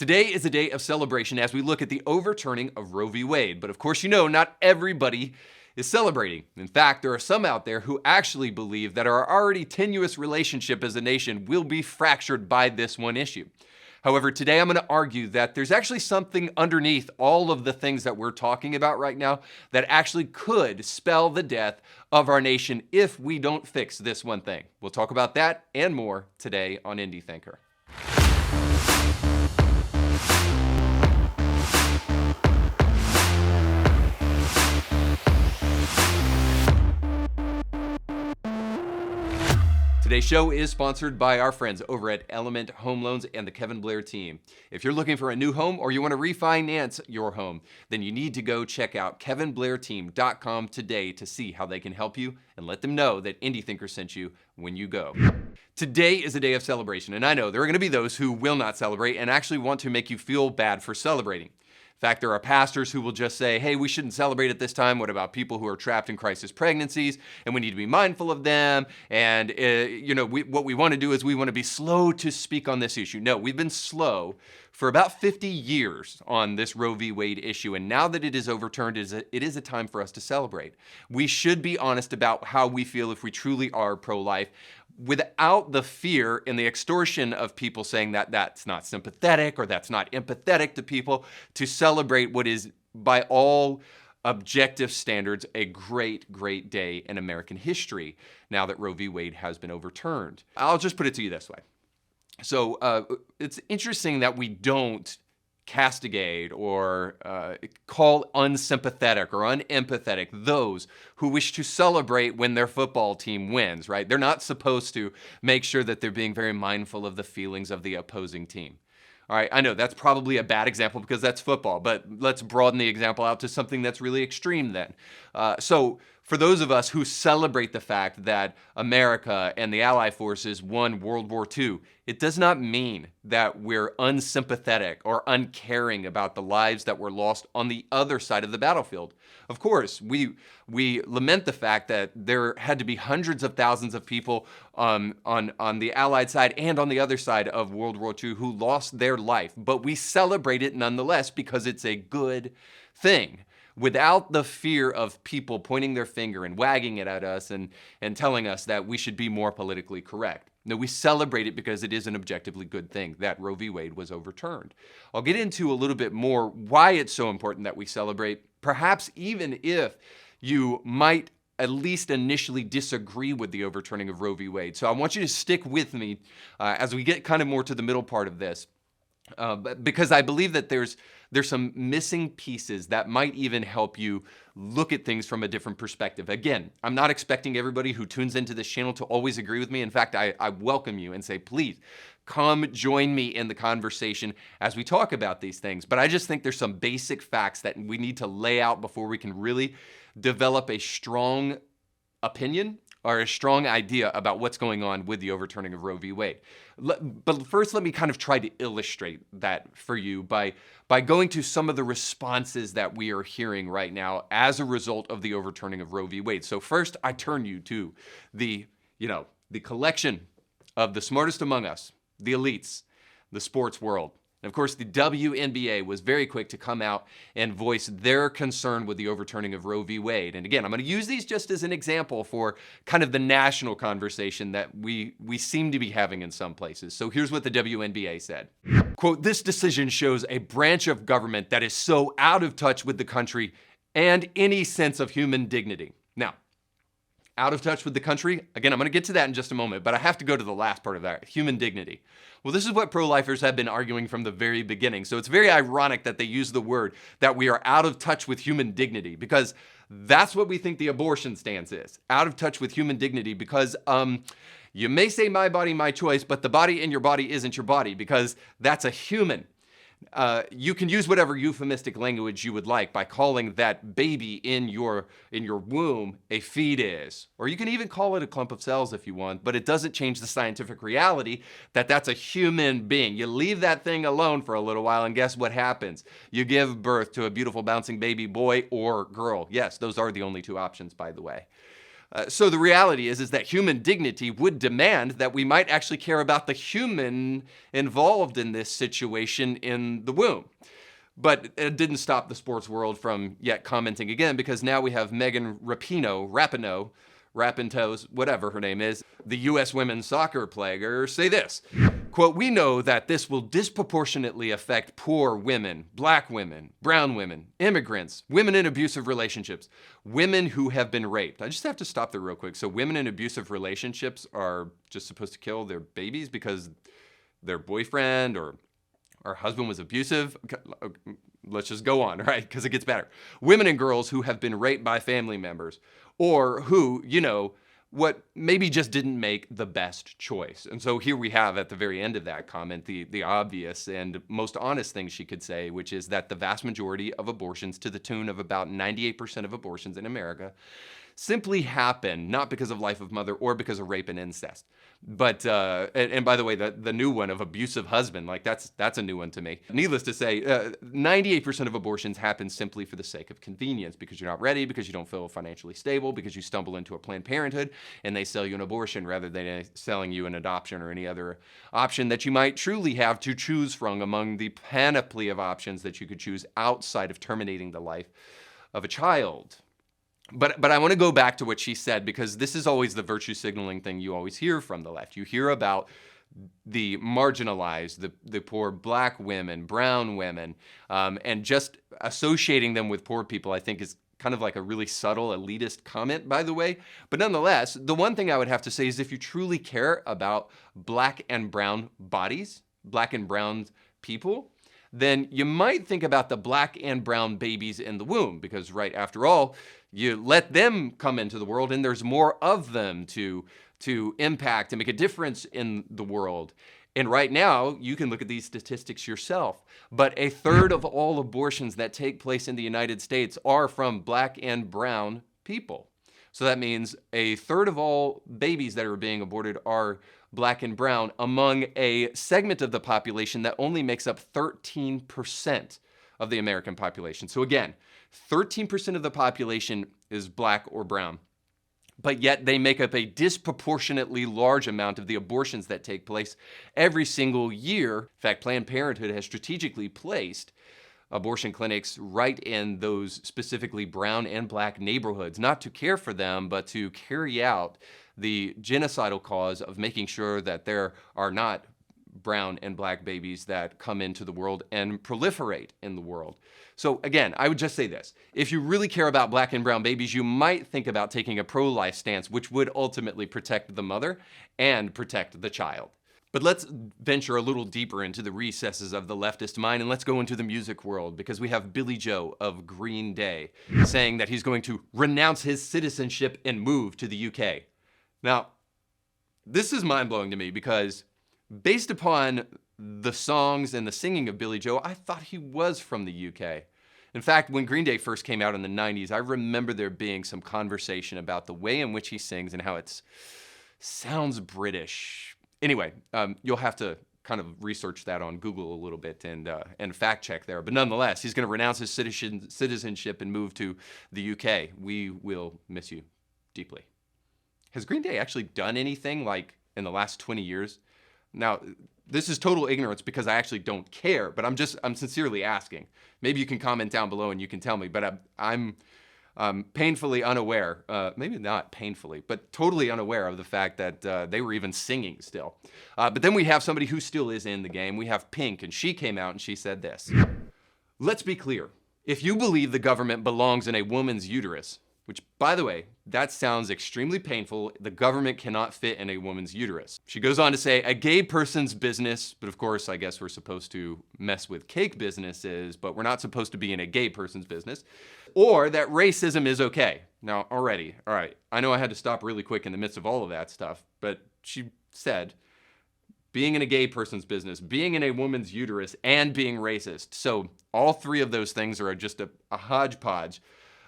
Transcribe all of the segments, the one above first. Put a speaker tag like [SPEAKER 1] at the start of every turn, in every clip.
[SPEAKER 1] Today is a day of celebration as we look at the overturning of Roe v. Wade. But of course, you know, not everybody is celebrating. In fact, there are some out there who actually believe that our already tenuous relationship as a nation will be fractured by this one issue. However, today I'm going to argue that there's actually something underneath all of the things that we're talking about right now that actually could spell the death of our nation if we don't fix this one thing. We'll talk about that and more today on Indie Thinker. Today's show is sponsored by our friends over at Element Home Loans and the Kevin Blair team. If you're looking for a new home or you want to refinance your home, then you need to go check out kevinblairteam.com today to see how they can help you and let them know that Indie Thinker sent you when you go. Today is a day of celebration, and I know there are going to be those who will not celebrate and actually want to make you feel bad for celebrating. In fact, there are pastors who will just say, hey, we shouldn't celebrate at this time. What about people who are trapped in crisis pregnancies? And we need to be mindful of them. And, what we want to do is we want to be slow to speak on this issue. No, we've been slow for about 50 years on this Roe v. Wade issue. And now that it is overturned, it is a time for us to celebrate. We should be honest about how we feel if we truly are pro-life, without the fear and the extortion of people saying that that's not sympathetic or that's not empathetic to people, to celebrate what is, by all objective standards, a great, great day in American history now that Roe v. Wade has been overturned. I'll just put it to you this way. So it's interesting that we don't castigate or call unsympathetic or unempathetic those who wish to celebrate when their football team wins, right? They're not supposed to make sure that they're being very mindful of the feelings of the opposing team. All right, I know that's probably a bad example because that's football, but let's broaden the example out to something that's really extreme then. So for those of us who celebrate the fact that America and the Allied forces won World War II, it does not mean that we're unsympathetic or uncaring about the lives that were lost on the other side of the battlefield. Of course, we lament the fact that there had to be hundreds of thousands of people on the Allied side and on the other side of World War II who lost their life, but we celebrate it nonetheless because it's a good thing, without the fear of people pointing their finger and wagging it at us and telling us that we should be more politically correct. No, we celebrate it because it is an objectively good thing that Roe v. Wade was overturned. I'll get into a little bit more why it's so important that we celebrate, perhaps even if you might at least initially disagree with the overturning of Roe v. Wade. So I want you to stick with me as we get kind of more to the middle part of this. Because I believe that there's some missing pieces that might even help you look at things from a different perspective. Again, I'm not expecting everybody who tunes into this channel to always agree with me. In fact, I welcome you and say, please come join me in the conversation as we talk about these things. But I just think there's some basic facts that we need to lay out before we can really develop a strong opinion or a strong idea about what's going on with the overturning of Roe v. Wade. But first, let me kind of try to illustrate that for you by going to some of the responses that we are hearing right now as a result of the overturning of Roe v. Wade. So first, I turn you to the collection of the smartest among us, the elites, the sports world. And of course, the WNBA was very quick to come out and voice their concern with the overturning of Roe v. Wade. And again, I'm going to use these just as an example for kind of the national conversation that we seem to be having in some places. So here's what the WNBA said. Quote, "This decision shows a branch of government that is so out of touch with the country and any sense of human dignity." Now, out of touch with the country? Again, I'm going to get to that in just a moment, but I have to go to the last part of that, human dignity. Well, this is what pro-lifers have been arguing from the very beginning. So it's very ironic that they use the word that we are out of touch with human dignity, because that's what we think the abortion stance is. Out of touch with human dignity because you may say my body, my choice, but the body in your body isn't your body because that's a human. You can use whatever euphemistic language you would like by calling that baby in your womb a fetus, or you can even call it a clump of cells if you want, but it doesn't change the scientific reality that that's a human being. You leave that thing alone for a little while and guess what happens? You give birth to a beautiful bouncing baby boy or girl. Yes, those are the only two options, by the way. So the reality is that human dignity would demand that we might actually care about the human involved in this situation in the womb. But it didn't stop the sports world from yet commenting again, because now we have Megan Rapinoe, whatever her name is, the U.S. women's soccer player, say this, quote, "We know that this will disproportionately affect poor women, black women, brown women, immigrants, women in abusive relationships, women who have been raped." I just have to stop there real quick. So women in abusive relationships are just supposed to kill their babies because their boyfriend or husband was abusive? Let's just go on, right? Because it gets better. Women and girls who have been raped by family members, or who, what maybe just didn't make the best choice. And so here we have at the very end of that comment, the obvious and most honest thing she could say, which is that the vast majority of abortions, to the tune of about 98% of abortions in America, simply happen not because of life of mother or because of rape and incest. But, and by the way, the new one of abusive husband, like that's a new one to me. Needless to say, 98% of abortions happen simply for the sake of convenience, because you're not ready, because you don't feel financially stable, because you stumble into a Planned Parenthood and they sell you an abortion rather than selling you an adoption or any other option that you might truly have to choose from among the panoply of options that you could choose outside of terminating the life of a child. But I want to go back to what she said, because this is always the virtue signaling thing you always hear from the left. You hear about the marginalized, the poor black women, brown women, and just associating them with poor people, I think, is kind of like a really subtle elitist comment, by the way. But nonetheless, the one thing I would have to say is if you truly care about black and brown bodies, black and brown people, then you might think about the black and brown babies in the womb, because right after all, you let them come into the world and there's more of them to impact and make a difference in the world. And right now, you can look at these statistics yourself, but a third of all abortions that take place in the United States are from black and brown people. So that means a third of all babies that are being aborted are black and brown, among a segment of the population that only makes up 13% of the American population. So again, 13% of the population is black or brown, but yet they make up a disproportionately large amount of the abortions that take place every single year. In fact, Planned Parenthood has strategically placed abortion clinics right in those specifically brown and black neighborhoods, not to care for them, but to carry out the genocidal cause of making sure that there are not brown and black babies that come into the world and proliferate in the world. So again, I would just say this. If you really care about black and brown babies, you might think about taking a pro-life stance, which would ultimately protect the mother and protect the child. But let's venture a little deeper into the recesses of the leftist mind, and let's go into the music world, because we have Billy Joe of Green Day saying that he's going to renounce his citizenship and move to the UK. Now, this is mind-blowing to me, because based upon the songs and the singing of Billy Joe, I thought he was from the UK. In fact, when Green Day first came out in the 90s, I remember there being some conversation about the way in which he sings and how it sounds British. Anyway, you'll have to kind of research that on Google a little bit and fact check there. But nonetheless, he's going to renounce his citizenship and move to the UK. We will miss you deeply. Has Green Day actually done anything like in the last 20 years? Now, this is total ignorance because I actually don't care, but I'm sincerely asking. Maybe you can comment down below and you can tell me, but I'm painfully unaware, maybe not painfully, but totally unaware of the fact that they were even singing still. But then we have somebody who still is in the game. We have Pink, and she came out and she said this. Let's be clear. If you believe the government belongs in a woman's uterus, which, by the way, that sounds extremely painful. The government cannot fit in a woman's uterus. She goes on to say, a gay person's business, but of course, I guess we're supposed to mess with cake businesses, but we're not supposed to be in a gay person's business, or that racism is okay. Now, all right, I know I had to stop really quick in the midst of all of that stuff, but she said, being in a gay person's business, being in a woman's uterus, and being racist. So all three of those things are just a hodgepodge.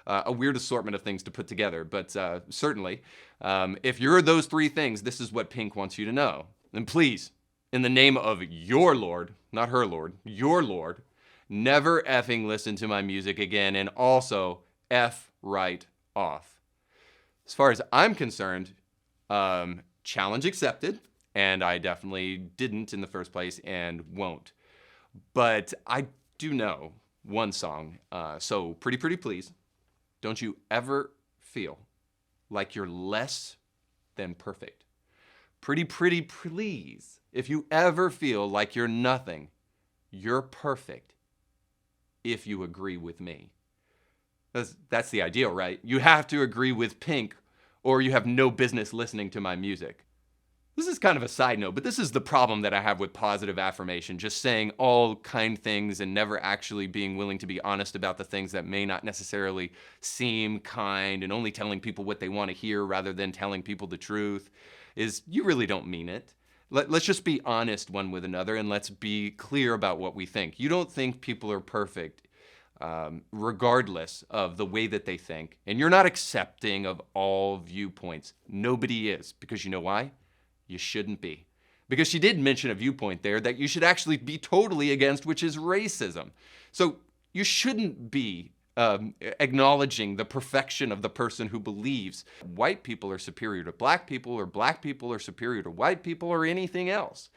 [SPEAKER 1] A weird assortment of things to put together, but certainly, if you're those three things, this is what Pink wants you to know. And please, in the name of your Lord, not her Lord, your Lord, never effing listen to my music again, and also F right off. As far as I'm concerned, challenge accepted, and I definitely didn't in the first place and won't. But I do know one song, so Pretty Pretty Please. Don't you ever feel like you're less than perfect. Pretty Pretty Please. If you ever feel like you're nothing, you're perfect if you agree with me. That's the ideal, right? You have to agree with Pink or you have no business listening to my music. This is kind of a side note, but this is the problem that I have with positive affirmation, just saying all kind things and never actually being willing to be honest about the things that may not necessarily seem kind, and only telling people what they want to hear rather than telling people the truth, is you really don't mean it. Let's just be honest one with another, and let's be clear about what we think. You don't think people are perfect regardless of the way that they think, and you're not accepting of all viewpoints. Nobody is, because you know why? You shouldn't be. Because she did mention a viewpoint there that you should actually be totally against, which is racism. So you shouldn't be acknowledging the perfection of the person who believes white people are superior to black people, or black people are superior to white people, or anything else.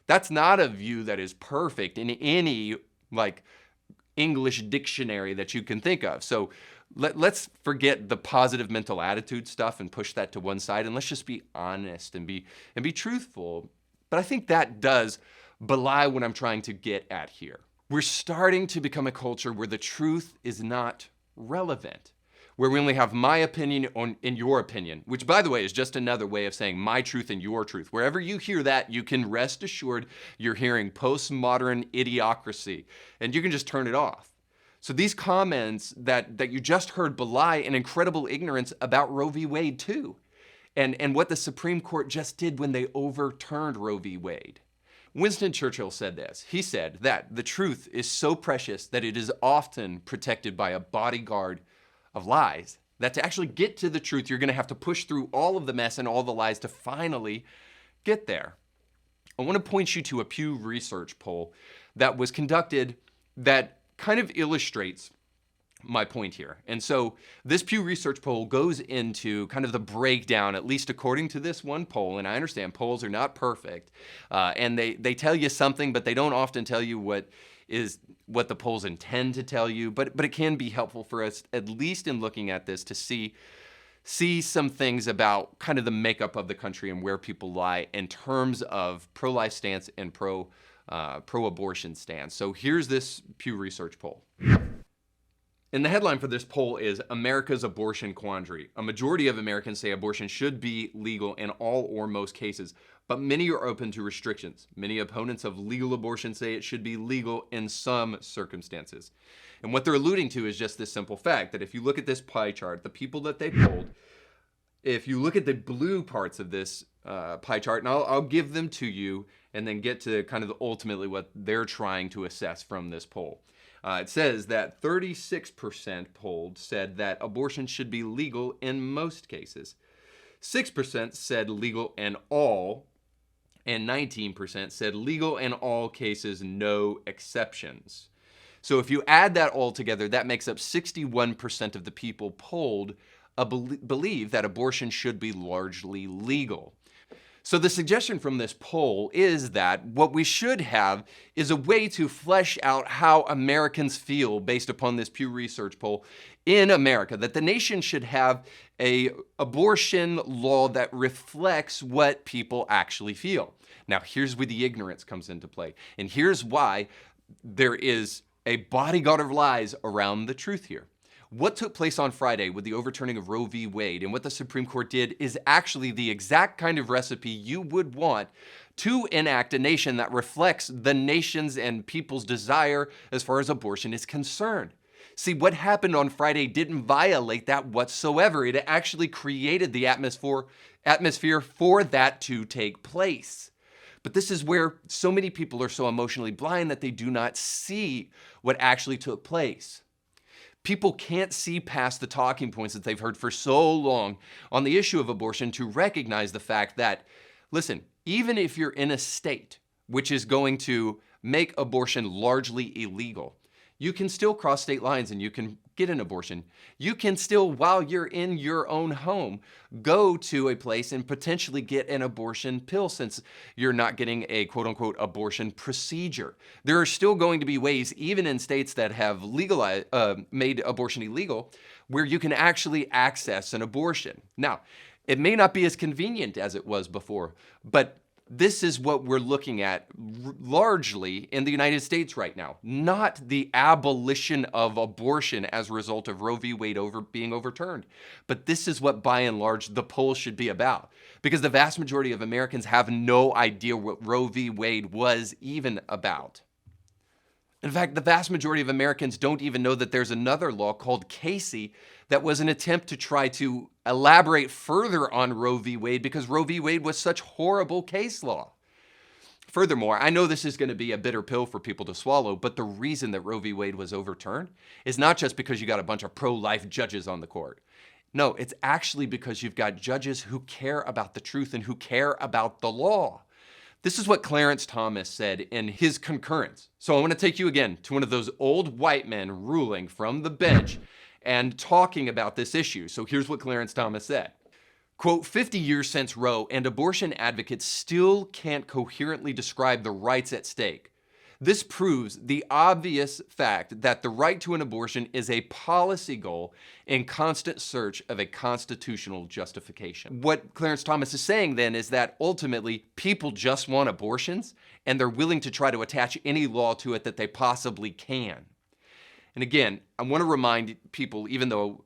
[SPEAKER 1] That's not a view that is perfect in any English dictionary that you can think of. So let's forget the positive mental attitude stuff and push that to one side, and let's just be honest and be truthful. But I think that does belie what I'm trying to get at here. We're starting to become a culture where the truth is not relevant, where we only have my opinion and your opinion, which, by the way, is just another way of saying my truth and your truth. Wherever you hear that, you can rest assured you're hearing postmodern idiocracy, and you can just turn it off. So these comments that you just heard belie an incredible ignorance about Roe v. Wade too, and what the Supreme Court just did when they overturned Roe v. Wade. Winston Churchill said this. He said that the truth is so precious that it is often protected by a bodyguard of lies, that to actually get to the truth, you're going to have to push through all of the mess and all the lies to finally get there. I want to point you to a Pew Research poll that was conducted that kind of illustrates my point here. And so this Pew Research poll goes into kind of the breakdown, at least according to this one poll, and I understand polls are not perfect, and they tell you something, but they don't often tell you what the polls intend to tell you, but it can be helpful for us, at least in looking at this, to see some things about kind of the makeup of the country and where people lie in terms of pro-life stance and pro-abortion stance. So here's this Pew Research poll. And the headline for this poll is America's Abortion Quandary. A majority of Americans say abortion should be legal in all or most cases, but many are open to restrictions. Many opponents of legal abortion say it should be legal in some circumstances. And what they're alluding to is just this simple fact that if you look at this pie chart, the people that they polled, if you look at the blue parts of this pie chart, and I'll give them to you and then get to kind of ultimately what they're trying to assess from this poll. It says that 36% polled said that abortion should be legal in most cases. 6% said legal in all, and 19% said legal in all cases, no exceptions. So if you add that all together, that makes up 61% of the people polled believe that abortion should be largely legal. So the suggestion from this poll is that what we should have is a way to flesh out how Americans feel based upon this Pew Research poll in America, that the nation should have an abortion law that reflects what people actually feel. Now, here's where the ignorance comes into play, and here's why there is a bodyguard of lies around the truth here. What took place on Friday with the overturning of Roe v. Wade and what the Supreme Court did is actually the exact kind of recipe you would want to enact a nation that reflects the nation's and people's desire as far as abortion is concerned. See, what happened on Friday didn't violate that whatsoever. It actually created the atmosphere for that to take place. But this is where so many people are so emotionally blind that they do not see what actually took place. People can't see past the talking points that they've heard for so long on the issue of abortion to recognize the fact that, listen, even if you're in a state which is going to make abortion largely illegal, you can still cross state lines and you can get an abortion, you can still, while you're in your own home, go to a place and potentially get an abortion pill, since you're not getting a quote-unquote abortion procedure. There are still going to be ways, even in states that have legalized, made abortion illegal, where you can actually access an abortion. Now, it may not be as convenient as it was before, but this is what we're looking at largely in the United States right now, not the abolition of abortion as a result of Roe v. Wade being overturned. But this is what, by and large, the polls should be about, because the vast majority of Americans have no idea what Roe v. Wade was even about. In fact, the vast majority of Americans don't even know that there's another law called Casey that was an attempt to try to elaborate further on Roe v. Wade, because Roe v. Wade was such horrible case law. Furthermore, I know this is going to be a bitter pill for people to swallow, but the reason that Roe v. Wade was overturned is not just because you got a bunch of pro-life judges on the court. No, it's actually because you've got judges who care about the truth and who care about the law. This is what Clarence Thomas said in his concurrence. So I want to take you again to one of those old white men ruling from the bench and talking about this issue. So here's what Clarence Thomas said. Quote, 50 years since Roe, and abortion advocates still can't coherently describe the rights at stake. This proves the obvious fact that the right to an abortion is a policy goal in constant search of a constitutional justification. What Clarence Thomas is saying then is that ultimately people just want abortions, and they're willing to try to attach any law to it that they possibly can. And again, I want to remind people, even though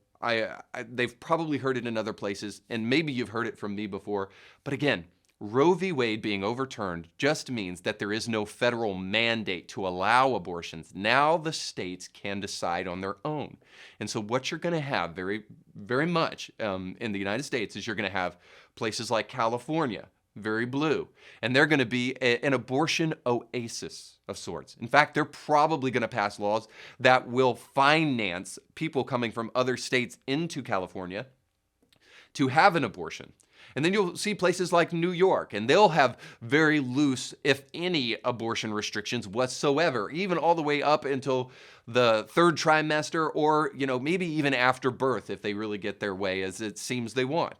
[SPEAKER 1] they've probably heard it in other places, and maybe you've heard it from me before, but again, Roe v. Wade being overturned just means that there is no federal mandate to allow abortions. Now the states can decide on their own. And so what you're going to have very, very much in the United States is you're going to have places like California, very blue, and they're going to be an abortion oasis of sorts. In fact, they're probably going to pass laws that will finance people coming from other states into California to have an abortion. And then you'll see places like New York, and they'll have very loose, if any, abortion restrictions whatsoever, even all the way up until the third trimester, or, maybe even after birth if they really get their way, as it seems they want.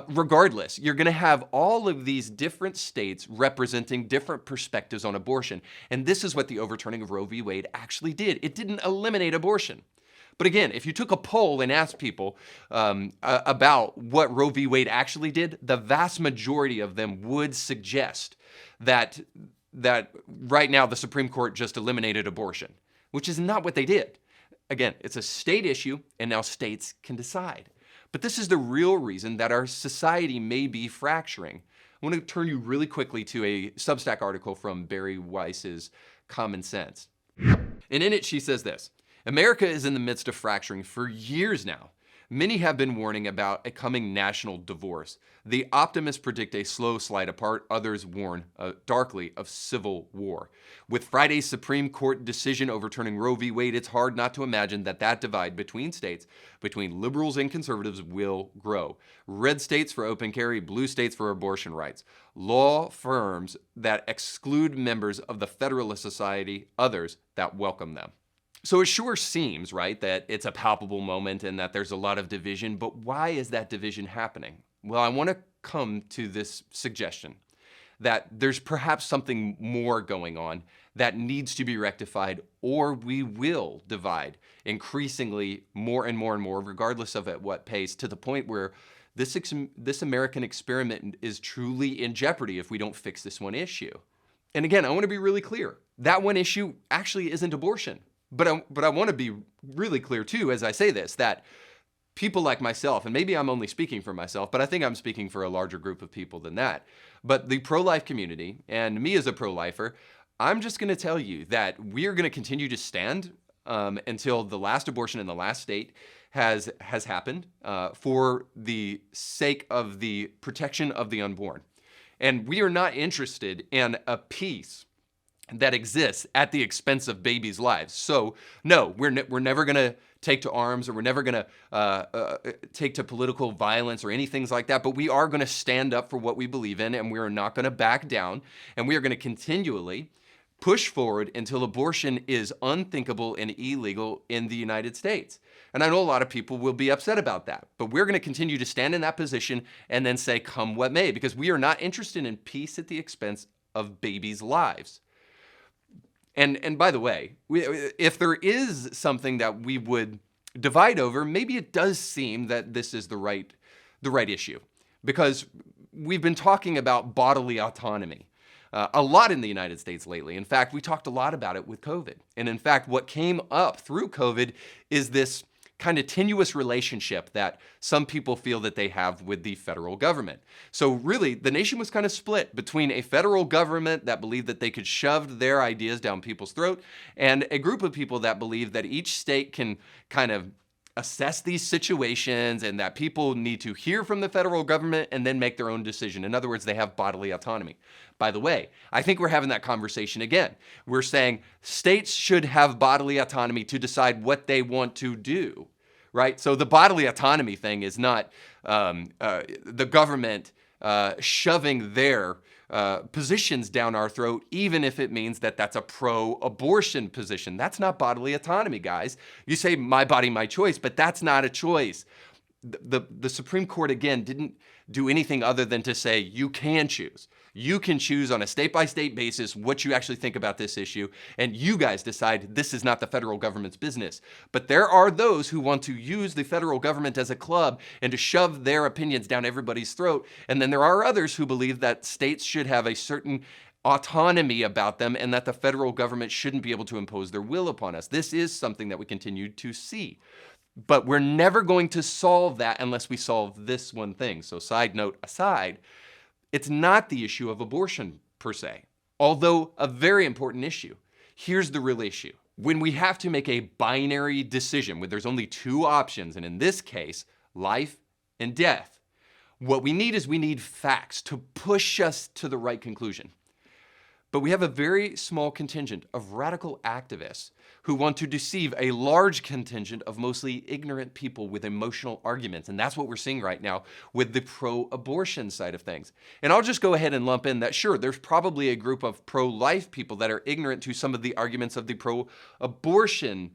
[SPEAKER 1] Regardless, you're going to have all of these different states representing different perspectives on abortion. And this is what the overturning of Roe v. Wade actually did. It didn't eliminate abortion. But again, if you took a poll and asked people about what Roe v. Wade actually did, the vast majority of them would suggest that right now the Supreme Court just eliminated abortion, which is not what they did. Again, it's a state issue, and now states can decide. But this is the real reason that our society may be fracturing. I want to turn you really quickly to a Substack article from Bari Weiss's Common Sense. And in it, she says this: America is in the midst of fracturing for years now. Many have been warning about a coming national divorce. The optimists predict a slow slide apart. Others warn darkly of civil war. With Friday's Supreme Court decision overturning Roe v. Wade, it's hard not to imagine that divide between states, between liberals and conservatives, will grow. Red states for open carry, blue states for abortion rights. Law firms that exclude members of the Federalist Society, others that welcome them. So it sure seems, right, that it's a palpable moment and that there's a lot of division, but why is that division happening? Well, I want to come to this suggestion that there's perhaps something more going on that needs to be rectified, or we will divide increasingly more and more and more, regardless of at what pace, to the point where this American experiment is truly in jeopardy if we don't fix this one issue. And again, I want to be really clear. That one issue actually isn't abortion. But I want to be really clear, too, as I say this, that people like myself, and maybe I'm only speaking for myself, but I think I'm speaking for a larger group of people than that, but the pro-life community, and me as a pro-lifer, I'm just going to tell you that we are going to continue to stand until the last abortion in the last state has happened for the sake of the protection of the unborn. And we are not interested in a peace that exists at the expense of babies' lives. So no, we're never going to take to arms, or we're never going to take to political violence or anything like that, but we are going to stand up for what we believe in, and we are not going to back down, and we are going to continually push forward until abortion is unthinkable and illegal in the United States. And I know a lot of people will be upset about that, but we're going to continue to stand in that position and then say, come what may, because we are not interested in peace at the expense of babies' lives. And by the way, if there is something that we would divide over, maybe it does seem that this is the right issue, because we've been talking about bodily autonomy a lot in the United States lately. In fact, we talked a lot about it with COVID. And in fact, what came up through COVID is this kind of tenuous relationship that some people feel that they have with the federal government. So really, the nation was kind of split between a federal government that believed that they could shove their ideas down people's throat and a group of people that believe that each state can kind of assess these situations and that people need to hear from the federal government and then make their own decision. In other words, they have bodily autonomy. By the way, I think we're having that conversation again. We're saying states should have bodily autonomy to decide what they want to do, right? So the bodily autonomy thing is not the government shoving their positions down our throat, even if it means that that's a pro-abortion position. That's not bodily autonomy, guys. You say my body, my choice, but that's not a choice. The Supreme Court, again, didn't do anything other than to say you can choose. You can choose on a state-by-state basis what you actually think about this issue, and you guys decide this is not the federal government's business. But there are those who want to use the federal government as a club and to shove their opinions down everybody's throat, and then there are others who believe that states should have a certain autonomy about them and that the federal government shouldn't be able to impose their will upon us. This is something that we continue to see. But we're never going to solve that unless we solve this one thing. So side note aside, it's not the issue of abortion per se, although a very important issue. Here's the real issue. When we have to make a binary decision, where there's only two options, and in this case, life and death, what we need facts to push us to the right conclusion. But we have a very small contingent of radical activists who want to deceive a large contingent of mostly ignorant people with emotional arguments. And that's what we're seeing right now with the pro-abortion side of things. And I'll just go ahead and lump in that, sure, there's probably a group of pro-life people that are ignorant to some of the arguments of the pro-abortion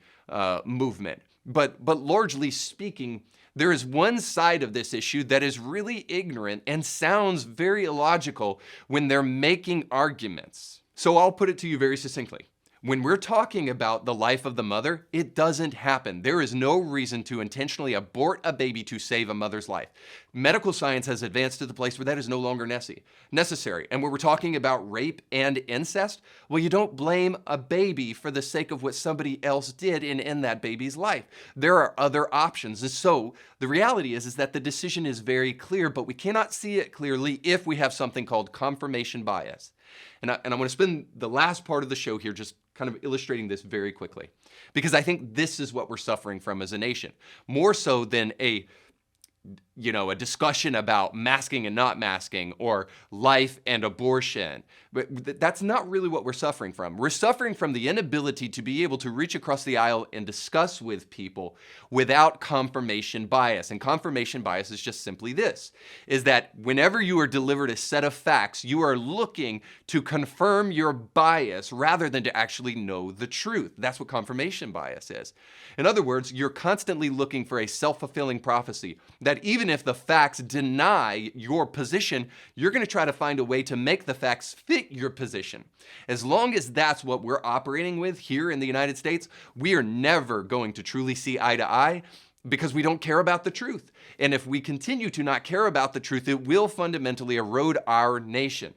[SPEAKER 1] movement. But largely speaking, there is one side of this issue that is really ignorant and sounds very illogical when they're making arguments. So I'll put it to you very succinctly. When we're talking about the life of the mother, it doesn't happen. There is no reason to intentionally abort a baby to save a mother's life. Medical science has advanced to the place where that is no longer necessary. And when we're talking about rape and incest, well, you don't blame a baby for the sake of what somebody else did in that baby's life. There are other options. And so the reality is that the decision is very clear, but we cannot see it clearly if we have something called confirmation bias. And I want to spend the last part of the show here just kind of illustrating this very quickly, because I think this is what we're suffering from as a nation, more so than a discussion about masking and not masking or life and abortion. But that's not really what we're suffering from. We're suffering from the inability to be able to reach across the aisle and discuss with people without confirmation bias. And confirmation bias is just simply this, is that whenever you are delivered a set of facts, you are looking to confirm your bias rather than to actually know the truth. That's what confirmation bias is. In other words, you're constantly looking for a self-fulfilling prophecy that even if the facts deny your position, you're going to try to find a way to make the facts fit your position. As long as that's what we're operating with here in the United States, we are never going to truly see eye to eye because we don't care about the truth. And if we continue to not care about the truth, it will fundamentally erode our nation.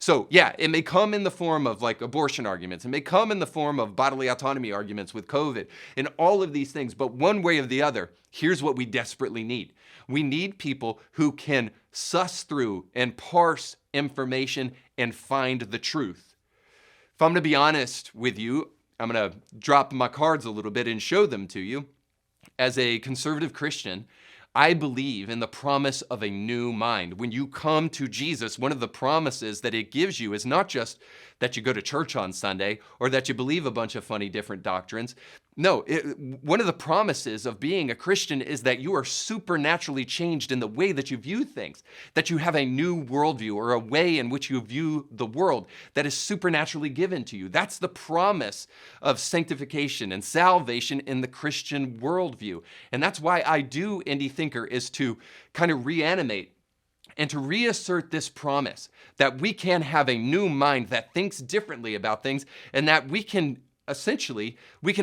[SPEAKER 1] So yeah, it may come in the form of like abortion arguments. It may come in the form of bodily autonomy arguments with COVID and all of these things. But one way or the other, here's what we desperately need. We need people who can suss through and parse information and find the truth. If I'm going to be honest with you, I'm going to drop my cards a little bit and show them to you. As a conservative Christian, I believe in the promise of a new mind. When you come to Jesus, one of the promises that it gives you is not just that you go to church on Sunday or that you believe a bunch of funny different doctrines. No, one of the promises of being a Christian is that you are supernaturally changed in the way that you view things, that you have a new worldview or a way in which you view the world that is supernaturally given to you. That's the promise of sanctification and salvation in the Christian worldview. And that's why I do Indie Thinker, is to kind of reanimate and to reassert this promise that we can have a new mind that thinks differently about things, and that we can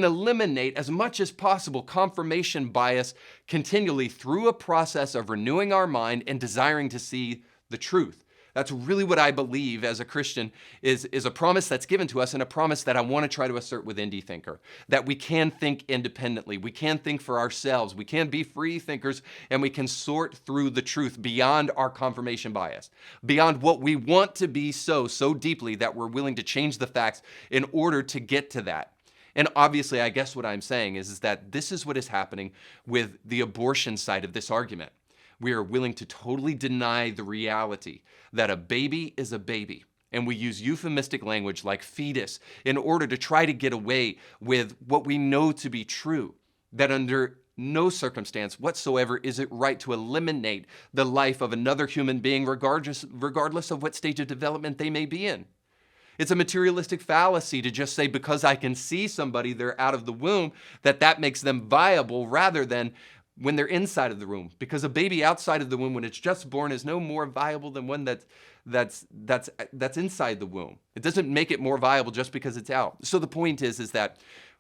[SPEAKER 1] eliminate as much as possible confirmation bias continually through a process of renewing our mind and desiring to see the truth. That's really what I believe as a Christian is a promise that's given to us, and a promise that I want to try to assert with Indie Thinker, that we can think independently, we can think for ourselves, we can be free thinkers, and we can sort through the truth beyond our confirmation bias, beyond what we want to be so deeply that we're willing to change the facts in order to get to that. And obviously, I guess what I'm saying is that this is what is happening with the abortion side of this argument. We are willing to totally deny the reality that a baby is a baby. And we use euphemistic language like fetus in order to try to get away with what we know to be true, that under no circumstance whatsoever is it right to eliminate the life of another human being regardless of what stage of development they may be in. It's a materialistic fallacy to just say because I can see somebody, they're out of the womb, that makes them viable, rather than when they're inside of the womb, because a baby outside of the womb when it's just born is no more viable than one that's inside the womb. It doesn't make it more viable just because it's out. So the point is that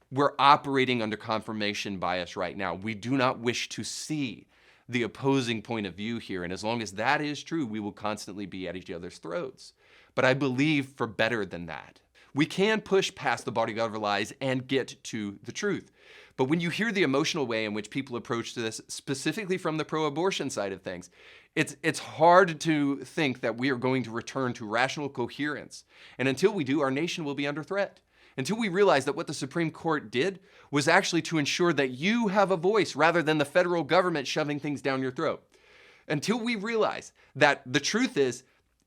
[SPEAKER 1] we're operating under confirmation bias right now. We do not wish to see the opposing point of view here, and as long as that is true, we will constantly be at each other's throats. But I believe for better than that. We can push past the bodyguard of lies and get to the truth. But when you hear the emotional way in which people approach this, specifically from the pro-abortion side of things, it's hard to think that we are going to return to rational coherence. And until we do, our nation will be under threat. Until we realize that what the Supreme Court did was actually to ensure that you have a voice rather than the federal government shoving things down your throat. Until we realize that the truth is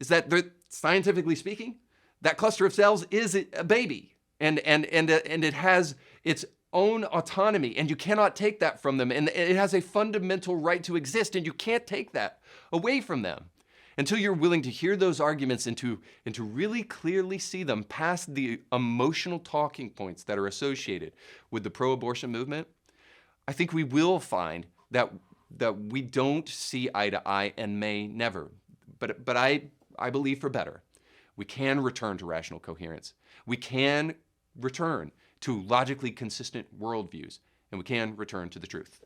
[SPEAKER 1] that scientifically speaking, that cluster of cells is a baby, and it has its own autonomy, and you cannot take that from them, and it has a fundamental right to exist, and you can't take that away from them. Until you're willing to hear those arguments and to really clearly see them past the emotional talking points that are associated with the pro-abortion movement, I think we will find that we don't see eye to eye and may never. But I believe for better. We can return to rational coherence. We can return to logically consistent worldviews, and we can return to the truth.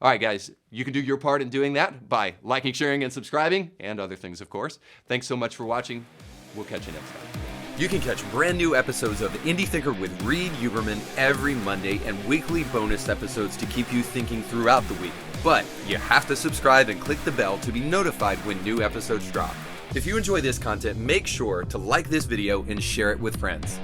[SPEAKER 1] All right, guys, you can do your part in doing that by liking, sharing, and subscribing, and other things, of course. Thanks so much for watching. We'll catch you next time. You can catch brand new episodes of Indie Thinker with Reed Huberman every Monday, and weekly bonus episodes to keep you thinking throughout the week. But you have to subscribe and click the bell to be notified when new episodes drop. If you enjoy this content, make sure to like this video and share it with friends.